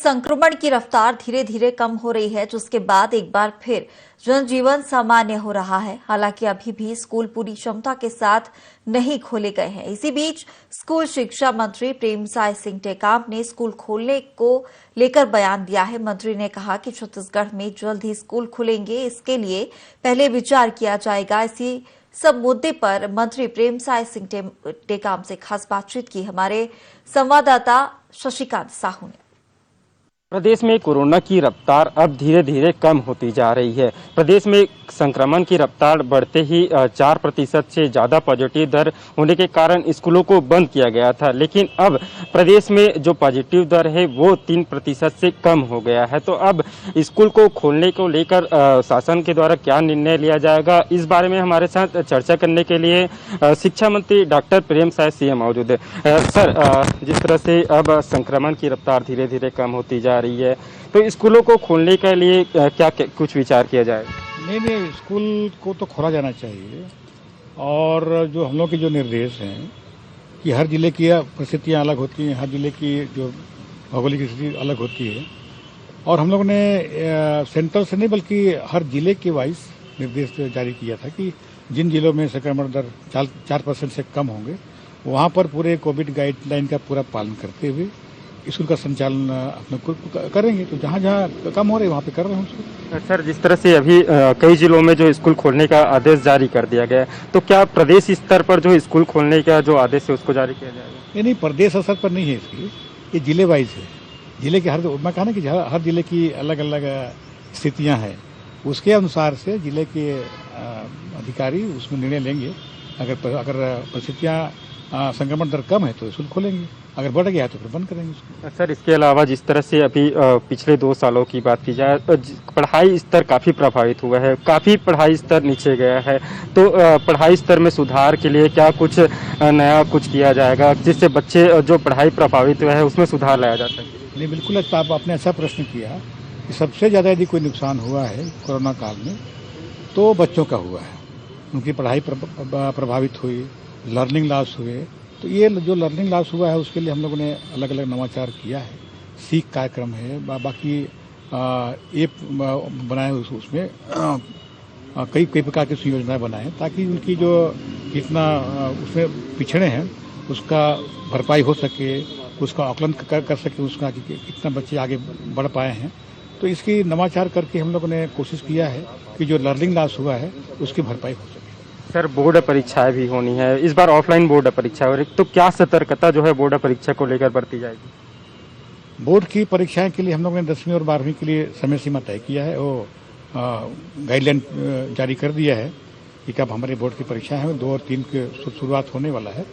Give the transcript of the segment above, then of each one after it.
संक्रमण की रफ्तार धीरे धीरे कम हो रही है, जिसके बाद एक बार फिर जनजीवन सामान्य हो रहा है। हालांकि अभी भी स्कूल पूरी क्षमता के साथ नहीं खोले गए हैं। इसी बीच स्कूल शिक्षा मंत्री प्रेमसाय सिंह टेकाम ने स्कूल खोलने को लेकर बयान दिया है। मंत्री ने कहा कि छत्तीसगढ़ में जल्द ही स्कूल खुलेंगे, इसके लिए पहले विचार किया जाएगा। इसी सब मुद्दे पर मंत्री प्रेमसाय सिंह टेकाम से खास बातचीत की हमारे संवाददाता शशिकांत साहू ने। प्रदेश में कोरोना की रफ्तार अब धीरे धीरे कम होती जा रही है। प्रदेश में संक्रमण की रफ्तार बढ़ते ही 4% से ज़्यादा पॉजिटिव दर होने के कारण स्कूलों को बंद किया गया था, लेकिन अब प्रदेश में जो पॉजिटिव दर है वो 3% से कम हो गया है। तो अब स्कूल को खोलने को लेकर शासन के द्वारा क्या निर्णय लिया जाएगा, इस बारे में हमारे साथ चर्चा करने के लिए शिक्षा मंत्री डॉक्टर प्रेमसाय सिंह मौजूद है। सर, जिस तरह से अब संक्रमण की रफ्तार धीरे धीरे कम होती जा रही है, तो स्कूलों को खोलने के लिए क्या कुछ विचार किया जाए? नहीं, स्कूल को तो खोला जाना चाहिए। और जो हम लोग के जो निर्देश हैं कि हर जिले की परिस्थितियाँ अलग होती हैं, हर जिले की जो भौगोलिक स्थिति अलग होती है, और हम लोगों ने सेंटर से नहीं बल्कि हर जिले के वाइज निर्देश जारी किया था कि जिन जिलों में संक्रमण दर 4% से कम होंगे वहाँ पर पूरे कोविड गाइडलाइन का पूरा पालन करते हुए स्कूल का संचालन अपने करेंगे। तो जहाँ जहाँ कम हो रहे वहाँ पे कर रहे हैं उसको। सर, जिस तरह से अभी कई जिलों में जो स्कूल खोलने का आदेश जारी कर दिया गया है, तो क्या प्रदेश स्तर पर जो स्कूल खोलने का जो आदेश है उसको जारी किया जाएगा? नहीं, प्रदेश स्तर पर नहीं है इसकी, ये जिले वाइज है। जिले के मैं कहा ना कि हर जिले की अलग अलग स्थितियाँ हैं, उसके अनुसार से जिले के अधिकारी उसमें निर्णय लेंगे। अगर परिस्थितियाँ संक्रमण दर कम है तो स्कूल खोलेंगे, अगर बढ़ गया है तो फिर बंद करेंगे उसको। सर, इसके अलावा जिस तरह से अभी पिछले 2 सालों की बात की जाए, पढ़ाई स्तर काफ़ी प्रभावित हुआ है, काफ़ी पढ़ाई स्तर नीचे गया है। तो पढ़ाई स्तर में सुधार के लिए क्या कुछ नया कुछ किया जाएगा जिससे बच्चे जो पढ़ाई प्रभावित हुआ है उसमें सुधार लाया जा सके? नहीं, बिल्कुल आप आपने अच्छा प्रश्न किया कि सबसे ज़्यादा यदि कोई नुकसान हुआ है कोरोना काल में तो बच्चों का हुआ है। उनकी पढ़ाई प्रभावित हुई, लर्निंग लॉस हुए। तो ये जो लर्निंग लॉस हुआ है उसके लिए हम लोगों ने अलग अलग नवाचार किया है। सीख कार्यक्रम है, बाकी ऐप बनाए, उसमें कई प्रकार की योजनाएं बनाए हैं ताकि उनकी जो कितना उसमें पिछड़े हैं उसका भरपाई हो सके, उसका आकलन कर सके, उसका कि कितना बच्चे आगे बढ़ पाए हैं। तो इसकी नवाचार करके हम लोगों ने कोशिश किया है कि जो लर्निंग लॉस हुआ है उसकी भरपाई हो सके। सर, बोर्ड परीक्षाएं भी होनी है, इस बार ऑफलाइन बोर्ड परीक्षा हो रही, तो क्या सतर्कता जो है बोर्ड परीक्षा को लेकर बरती जाएगी? बोर्ड की परीक्षाएं के लिए हम लोगों ने 10वीं और 12वीं के लिए समय सीमा तय किया है, वो गाइडलाइन जारी कर दिया है कि कब हमारे बोर्ड की परीक्षाएं हैं। 2 और 3 की शुरुआत होने वाला है,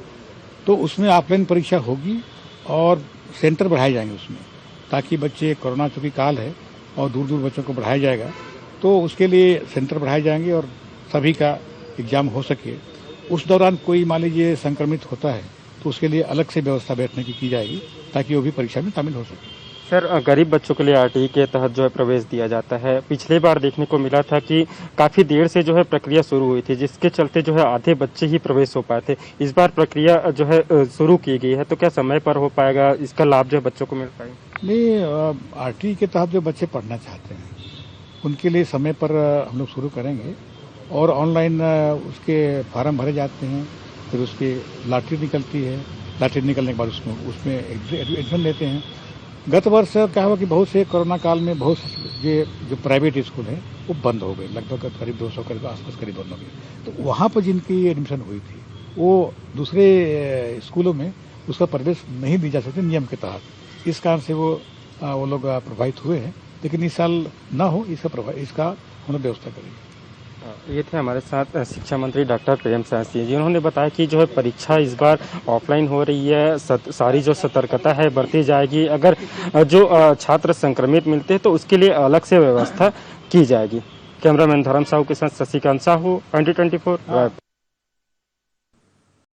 तो उसमें ऑफलाइन परीक्षा होगी और सेंटर बढ़ाए जाएंगे उसमें, ताकि बच्चे, कोरोना चूँकि काल है और दूर दूर बच्चों को बढ़ाया जाएगा, तो उसके लिए सेंटर बढ़ाए जाएंगे और सभी का एग्जाम हो सके। उस दौरान कोई मान लीजिए संक्रमित होता है तो उसके लिए अलग से व्यवस्था बैठने की जाएगी ताकि वो भी परीक्षा में शामिल हो सके। सर, गरीब बच्चों के लिए आरटीई के तहत जो है प्रवेश दिया जाता है। पिछले बार देखने को मिला था कि काफ़ी देर से जो है प्रक्रिया शुरू हुई थी, जिसके चलते जो है आधे बच्चे ही प्रवेश हो पाए थे। इस बार प्रक्रिया जो है शुरू की गई है, तो क्या समय पर हो पाएगा, इसका लाभ जो है बच्चों को मिल पाएगा? नहीं, आरटीई के तहत जो बच्चे पढ़ना चाहते हैं उनके लिए समय पर हम लोग शुरू करेंगे और ऑनलाइन उसके फार्म भरे जाते हैं, फिर उसकी लॉटरी निकलती है। लॉटरी निकलने के बाद उसमें एडमिशन लेते हैं। गत वर्ष क्या हुआ कि बहुत से कोरोना काल में बहुत से जो प्राइवेट स्कूल हैं वो बंद हो गए, लगभग करीब 200 के आसपास करीब बंद हो गए। तो वहाँ पर जिनकी एडमिशन हुई थी वो दूसरे स्कूलों में उसका प्रवेश नहीं दी जा सकते नियम के तहत। इस कारण से वो लोग प्रभावित हुए हैं, लेकिन इस साल न हो इसका हम लोग व्यवस्था करेंगे। ये थे हमारे साथ शिक्षा मंत्री डॉक्टर प्रेमसाय सिंह जी। उन्होंने बताया कि जो है परीक्षा इस बार ऑफलाइन हो रही है, सारी जो सतर्कता है बरती जाएगी। अगर जो छात्र संक्रमित मिलते हैं तो उसके लिए अलग से व्यवस्था की जाएगी। कैमरामैन धर्म साहू के साथ शशिकांत साहू, 2024।